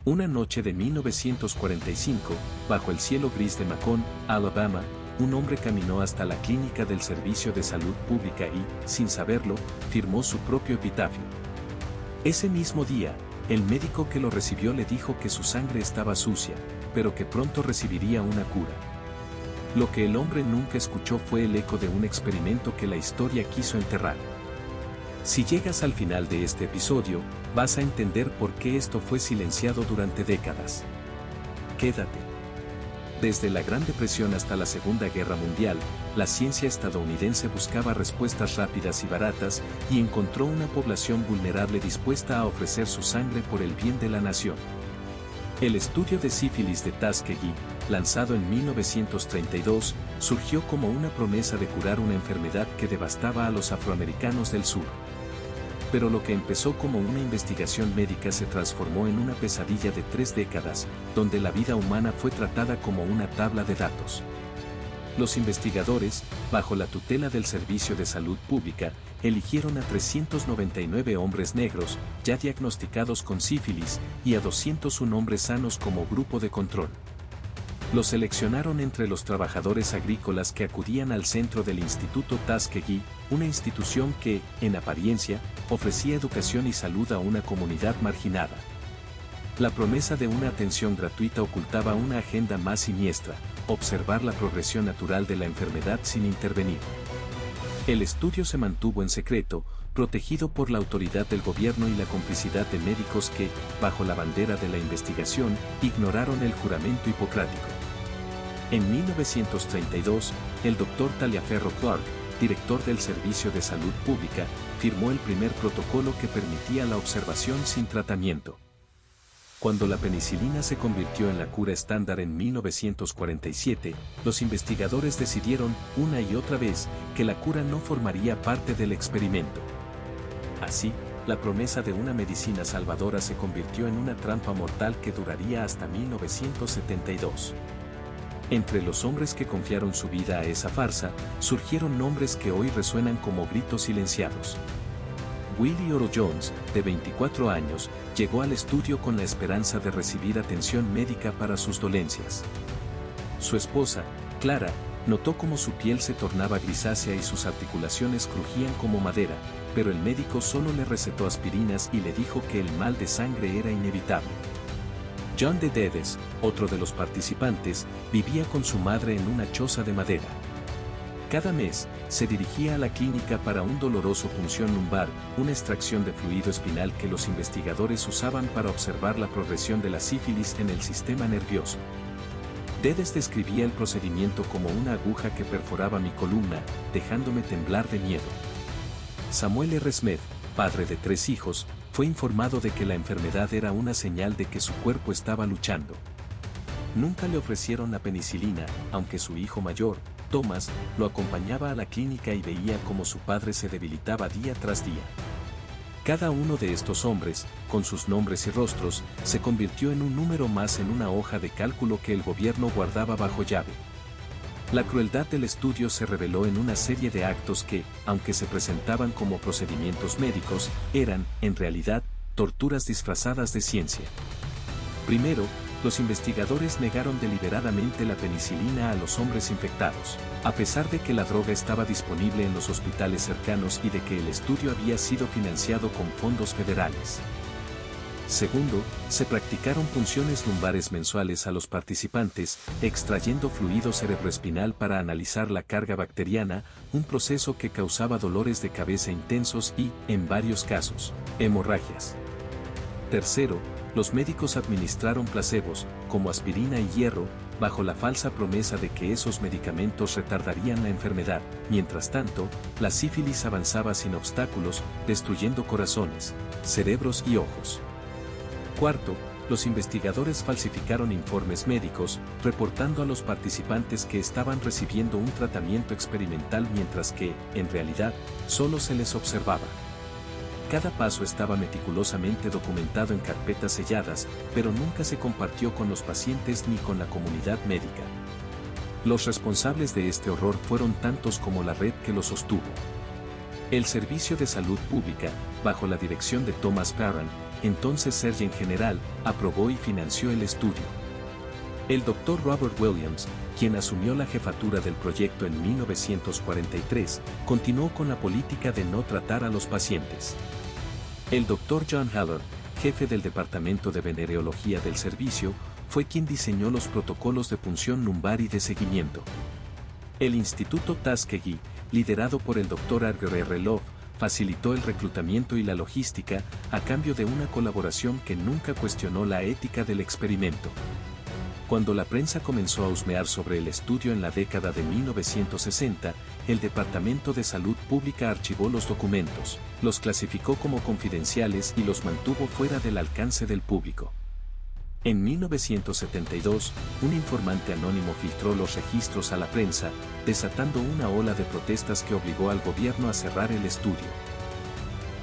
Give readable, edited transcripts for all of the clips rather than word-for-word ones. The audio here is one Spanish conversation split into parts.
Una noche de 1945, bajo el cielo gris de Macon, Alabama, un hombre caminó hasta la clínica del Servicio de Salud Pública y, sin saberlo, firmó su propio epitafio. Ese mismo día, el médico que lo recibió le dijo que su sangre estaba sucia, pero que pronto recibiría una cura. Lo que el hombre nunca escuchó fue el eco de un experimento que la historia quiso enterrar. Si llegas al final de este episodio, vas a entender por qué esto fue silenciado durante décadas. Quédate. Desde la Gran Depresión hasta la Segunda Guerra Mundial, la ciencia estadounidense buscaba respuestas rápidas y baratas y encontró una población vulnerable dispuesta a ofrecer su sangre por el bien de la nación. El estudio de sífilis de Tuskegee, lanzado en 1932, surgió como una promesa de curar una enfermedad que devastaba a los afroamericanos del sur. Pero lo que empezó como una investigación médica se transformó en una pesadilla de 3 décadas, donde la vida humana fue tratada como una tabla de datos. Los investigadores, bajo la tutela del Servicio de Salud Pública, eligieron a 399 hombres negros, ya diagnosticados con sífilis, y a 201 hombres sanos como grupo de control. Los seleccionaron entre los trabajadores agrícolas que acudían al centro del Instituto Tuskegee, una institución que, en apariencia, ofrecía educación y salud a una comunidad marginada. La promesa de una atención gratuita ocultaba una agenda más siniestra: observar la progresión natural de la enfermedad sin intervenir. El estudio se mantuvo en secreto, protegido por la autoridad del gobierno y la complicidad de médicos que, bajo la bandera de la investigación, ignoraron el juramento hipocrático. En 1932, el Dr. Taliaferro Clark, director del Servicio de Salud Pública, firmó el primer protocolo que permitía la observación sin tratamiento. Cuando la penicilina se convirtió en la cura estándar en 1947, los investigadores decidieron, una y otra vez, que la cura no formaría parte del experimento. Así, la promesa de una medicina salvadora se convirtió en una trampa mortal que duraría hasta 1972. Entre los hombres que confiaron su vida a esa farsa, surgieron nombres que hoy resuenan como gritos silenciados. Willie Oro Jones, de 24 años, llegó al estudio con la esperanza de recibir atención médica para sus dolencias. Su esposa, Clara, notó cómo su piel se tornaba grisácea y sus articulaciones crujían como madera, pero el médico solo le recetó aspirinas y le dijo que el mal de sangre era inevitable. John D. Dedes, otro de los participantes, vivía con su madre en una choza de madera. Cada mes, se dirigía a la clínica para un doloroso punción lumbar, una extracción de fluido espinal que los investigadores usaban para observar la progresión de la sífilis en el sistema nervioso. Dedes describía el procedimiento como una aguja que perforaba mi columna, dejándome temblar de miedo. Samuel R. Smith, padre de 3 hijos, fue informado de que la enfermedad era una señal de que su cuerpo estaba luchando. Nunca le ofrecieron la penicilina, aunque su hijo mayor, Thomas, lo acompañaba a la clínica y veía cómo su padre se debilitaba día tras día. Cada uno de estos hombres, con sus nombres y rostros, se convirtió en un número más en una hoja de cálculo que el gobierno guardaba bajo llave. La crueldad del estudio se reveló en una serie de actos que, aunque se presentaban como procedimientos médicos, eran, en realidad, torturas disfrazadas de ciencia. Primero, los investigadores negaron deliberadamente la penicilina a los hombres infectados, a pesar de que la droga estaba disponible en los hospitales cercanos y de que el estudio había sido financiado con fondos federales. Segundo, se practicaron punciones lumbares mensuales a los participantes, extrayendo fluido cerebroespinal para analizar la carga bacteriana, un proceso que causaba dolores de cabeza intensos y, en varios casos, hemorragias. Tercero, los médicos administraron placebos, como aspirina y hierro, bajo la falsa promesa de que esos medicamentos retardarían la enfermedad. Mientras tanto, la sífilis avanzaba sin obstáculos, destruyendo corazones, cerebros y ojos. Cuarto, los investigadores falsificaron informes médicos, reportando a los participantes que estaban recibiendo un tratamiento experimental mientras que, en realidad, solo se les observaba. Cada paso estaba meticulosamente documentado en carpetas selladas, pero nunca se compartió con los pacientes ni con la comunidad médica. Los responsables de este horror fueron tantos como la red que lo sostuvo. El Servicio de Salud Pública, bajo la dirección de Thomas Parran, entonces Surgeon General, aprobó y financió el estudio. El Dr. Robert Williams, quien asumió la jefatura del proyecto en 1943, continuó con la política de no tratar a los pacientes. El Dr. John Haller, jefe del Departamento de Venereología del servicio, fue quien diseñó los protocolos de punción lumbar y de seguimiento. El Instituto Tuskegee, liderado por el Dr. Edgar R. Love, facilitó el reclutamiento y la logística, a cambio de una colaboración que nunca cuestionó la ética del experimento. Cuando la prensa comenzó a husmear sobre el estudio en la década de 1960, el Departamento de Salud Pública archivó los documentos, los clasificó como confidenciales y los mantuvo fuera del alcance del público. En 1972, un informante anónimo filtró los registros a la prensa, desatando una ola de protestas que obligó al gobierno a cerrar el estudio.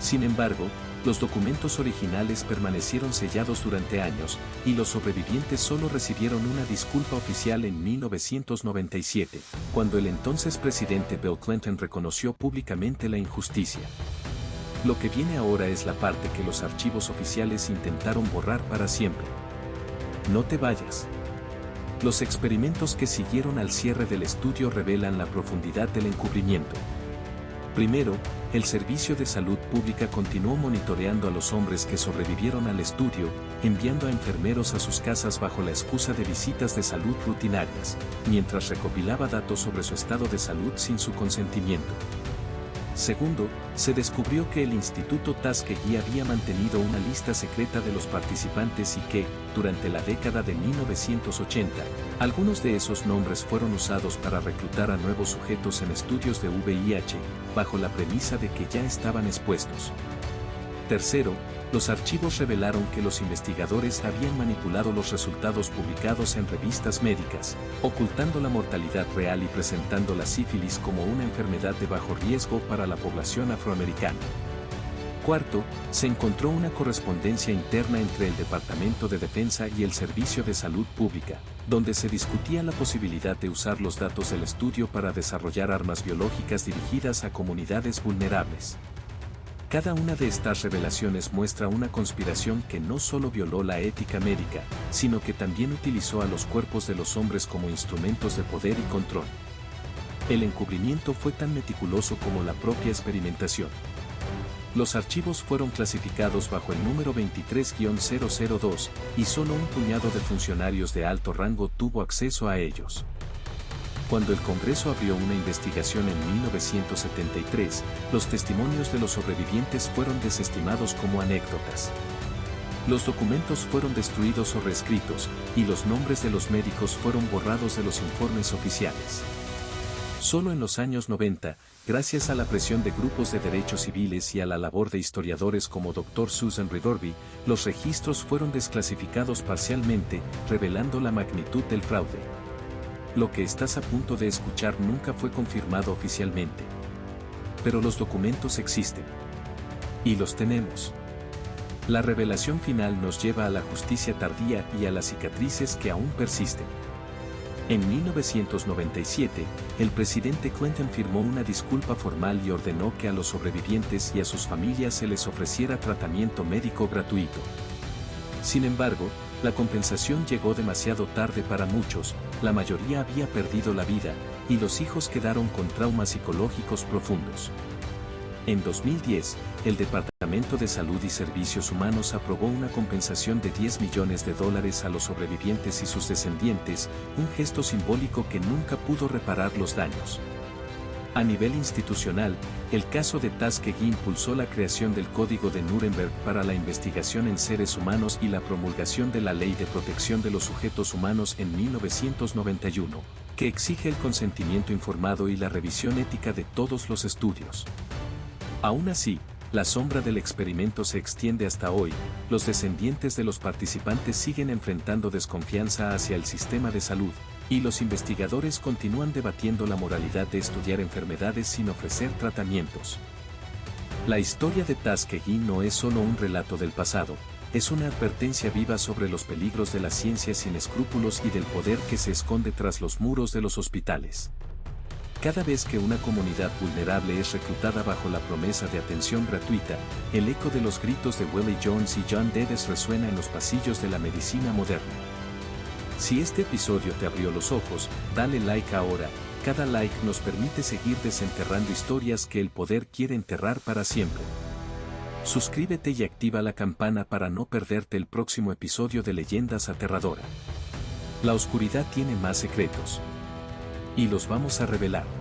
Sin embargo, los documentos originales permanecieron sellados durante años, y los sobrevivientes solo recibieron una disculpa oficial en 1997, cuando el entonces presidente Bill Clinton reconoció públicamente la injusticia. Lo que viene ahora es la parte que los archivos oficiales intentaron borrar para siempre. No te vayas. Los experimentos que siguieron al cierre del estudio revelan la profundidad del encubrimiento. Primero, el Servicio de Salud Pública continuó monitoreando a los hombres que sobrevivieron al estudio, enviando a enfermeros a sus casas bajo la excusa de visitas de salud rutinarias, mientras recopilaba datos sobre su estado de salud sin su consentimiento. Segundo, se descubrió que el Instituto Tuskegee había mantenido una lista secreta de los participantes y que, durante la década de 1980, algunos de esos nombres fueron usados para reclutar a nuevos sujetos en estudios de VIH, bajo la premisa de que ya estaban expuestos. Tercero, los archivos revelaron que los investigadores habían manipulado los resultados publicados en revistas médicas, ocultando la mortalidad real y presentando la sífilis como una enfermedad de bajo riesgo para la población afroamericana. Cuarto, se encontró una correspondencia interna entre el Departamento de Defensa y el Servicio de Salud Pública, donde se discutía la posibilidad de usar los datos del estudio para desarrollar armas biológicas dirigidas a comunidades vulnerables. Cada una de estas revelaciones muestra una conspiración que no solo violó la ética médica, sino que también utilizó a los cuerpos de los hombres como instrumentos de poder y control. El encubrimiento fue tan meticuloso como la propia experimentación. Los archivos fueron clasificados bajo el número 23-002, y solo un puñado de funcionarios de alto rango tuvo acceso a ellos. Cuando el Congreso abrió una investigación en 1973, los testimonios de los sobrevivientes fueron desestimados como anécdotas. Los documentos fueron destruidos o reescritos, y los nombres de los médicos fueron borrados de los informes oficiales. Solo en los años 90, gracias a la presión de grupos de derechos civiles y a la labor de historiadores como Dr. Susan Ridorby, los registros fueron desclasificados parcialmente, revelando la magnitud del fraude. Lo que estás a punto de escuchar nunca fue confirmado oficialmente. Pero los documentos existen. Y los tenemos. La revelación final nos lleva a la justicia tardía y a las cicatrices que aún persisten. En 1997, el presidente Clinton firmó una disculpa formal y ordenó que a los sobrevivientes y a sus familias se les ofreciera tratamiento médico gratuito. Sin embargo, la compensación llegó demasiado tarde para muchos, la mayoría había perdido la vida, y los hijos quedaron con traumas psicológicos profundos. En 2010, el Departamento de Salud y Servicios Humanos aprobó una compensación de $10 millones a los sobrevivientes y sus descendientes, un gesto simbólico que nunca pudo reparar los daños. A nivel institucional, el caso de Tuskegee impulsó la creación del Código de Nuremberg para la investigación en seres humanos y la promulgación de la Ley de Protección de los Sujetos Humanos en 1991, que exige el consentimiento informado y la revisión ética de todos los estudios. Aún así, la sombra del experimento se extiende hasta hoy, los descendientes de los participantes siguen enfrentando desconfianza hacia el sistema de salud, y los investigadores continúan debatiendo la moralidad de estudiar enfermedades sin ofrecer tratamientos. La historia de Tuskegee no es solo un relato del pasado, es una advertencia viva sobre los peligros de la ciencia sin escrúpulos y del poder que se esconde tras los muros de los hospitales. Cada vez que una comunidad vulnerable es reclutada bajo la promesa de atención gratuita, el eco de los gritos de Willie Jones y John Dedes resuena en los pasillos de la medicina moderna. Si este episodio te abrió los ojos, dale like ahora. Cada like nos permite seguir desenterrando historias que el poder quiere enterrar para siempre. Suscríbete y activa la campana para no perderte el próximo episodio de Leyendas Aterradora. La oscuridad tiene más secretos. Y los vamos a revelar.